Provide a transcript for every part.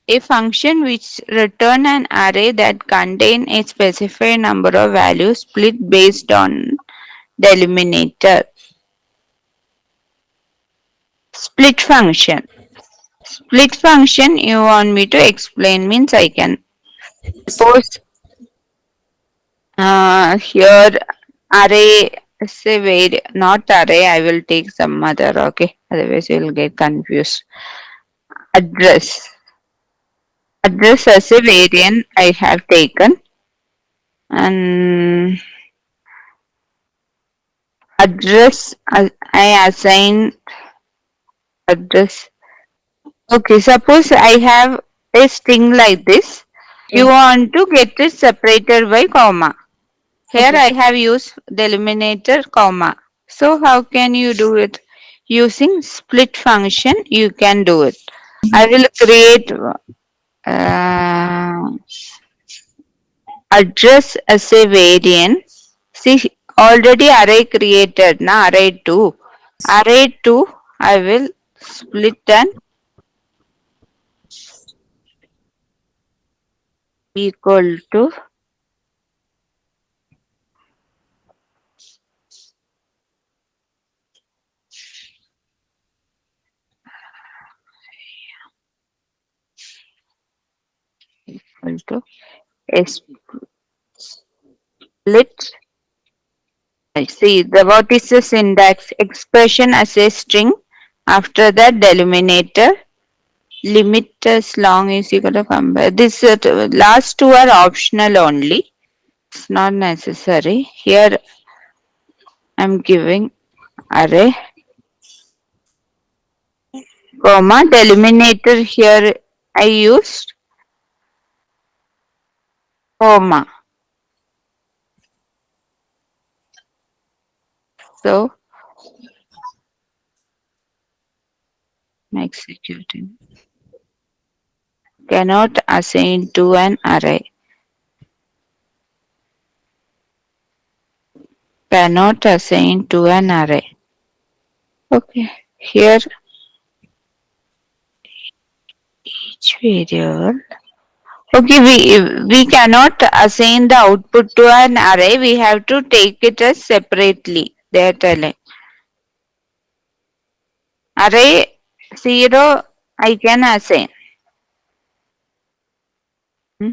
A function which return an array that contain a specified number of values split based on delimiter. Split function. Split function you want me to explain means I can. Suppose here array say wait not array I will take some other okay otherwise you will get confused. Address as a variant I have taken and address I assign address. Okay, suppose I have a string like this. You Okay. want to get it separated by comma. Here Okay. I have used delimiter comma. So how can you do it? Using split function you can do it. I will create uh, address as a variant. See already array created na array 2. Array 2 I will split and equal to equal to a split. I see the what is the syntax expression as a string. After that delimiter limit as long is equal to compare. This last two are optional only. It's not necessary. Here I'm giving array comma delimiter here I used comma. So I'm executing. Cannot assign to an array. Cannot assign to an array. Okay. Here each variable. Okay, we cannot assign the output to an array. We have to take it as separately. They are telling array 0. I can assign. Hmm.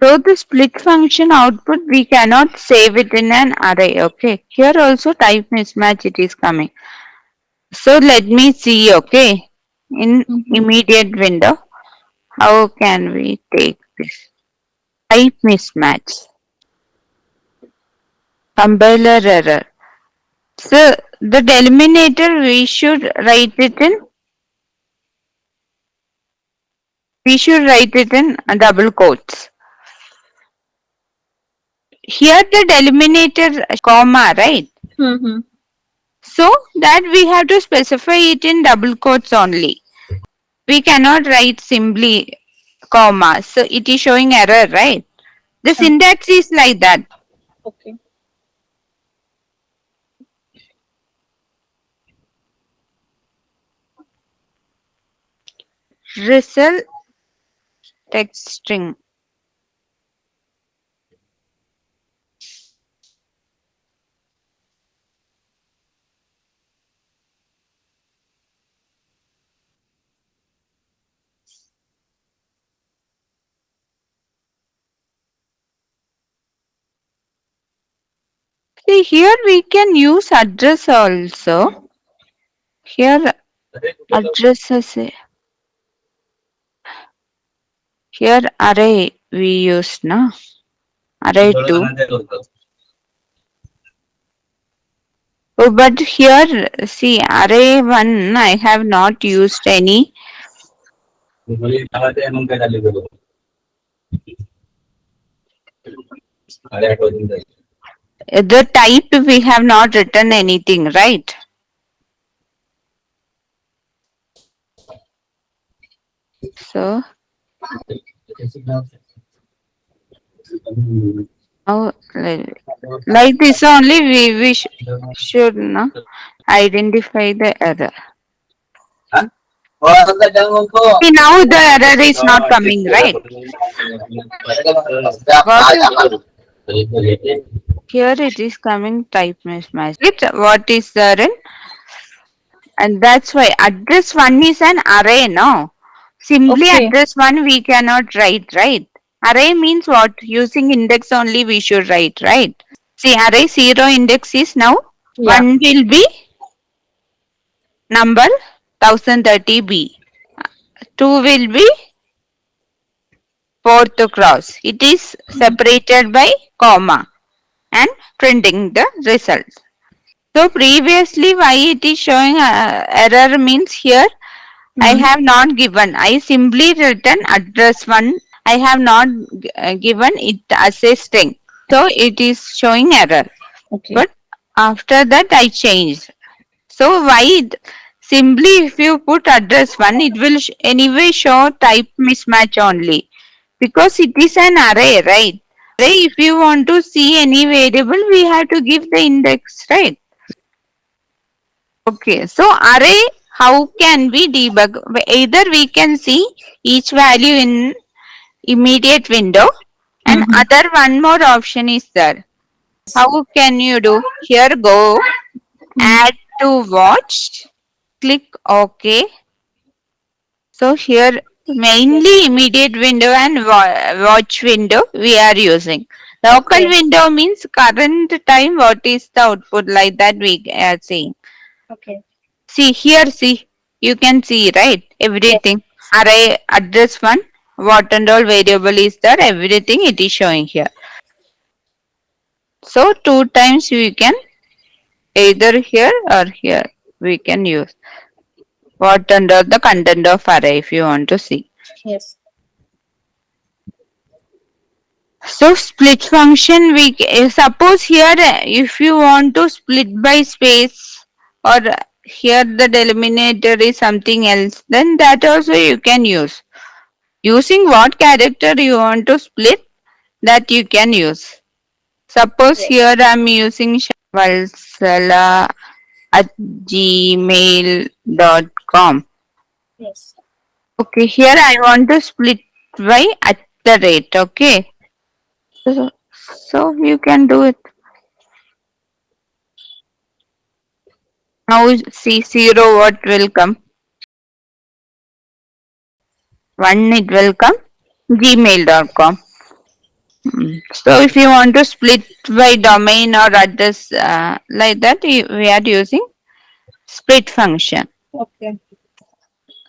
So the split function output we cannot save it in an array. Okay. Here also type mismatch it is coming. So let me see. Okay. In Mm-hmm. immediate window, how can we take this type mismatch? Compiler error. So the delimiter we should write it in double quotes. Here the delimiter comma, right? Mm-hmm. So that we have to specify it in double quotes only. We cannot write simply comma. So it is showing error, right? The Ah, syntax is like that. okay. Result text string. See here we can use address also. Here address as a here array we use na array 2. Oh, but here see array 1 I have not used any The type we have not written anything, right? So now like this only we should no, identify the error. See now the error is not coming, right? What here it is coming type mismatch. What is there in, and that's why address one is an array now. Simply Okay. address one we cannot write, right? Array means what? Using index only we should write, right? See array 0 index is now Yeah. 1 will be number 1030b. 2 will be fourth cross. It is separated by comma and printing the results. So previously why it is showing error means here I Mm-hmm. have not given. I simply written address one. I have not given it as a string. So it is showing error. Okay. But after that I changed. So why simply if you put address one, it will anyway show type mismatch only because it is an array, right? Array, if you want to see any variable, we have to give the index, right? Okay, so array, how can we debug? Either we can see each value in immediate window, and Mm-hmm. other one more option is there. How can you do? Here go, add to watch, click OK. So here mainly immediate window and watch window we are using. Local Okay. window means current time what is the output like that we are seeing. Okay. See here, see you can see right Yes. everything. Array address one, what and all variable is there, everything it is showing here. So two times we can either here or here we can use what under the content of array if you want to see. Yes. So split function we suppose here if you want to split by space or here the delimiter is something else, then that also you can use. Using what character you want to split, that you can use. Suppose Yes. here I'm using Valsala at gmail.com. Yes. Okay, here I want to split by at the rate. Okay, so you can do it. Now see 0 what will come? 1 it will come gmail.com. So if you want to split by domain or address like that, we are using split function. Okay.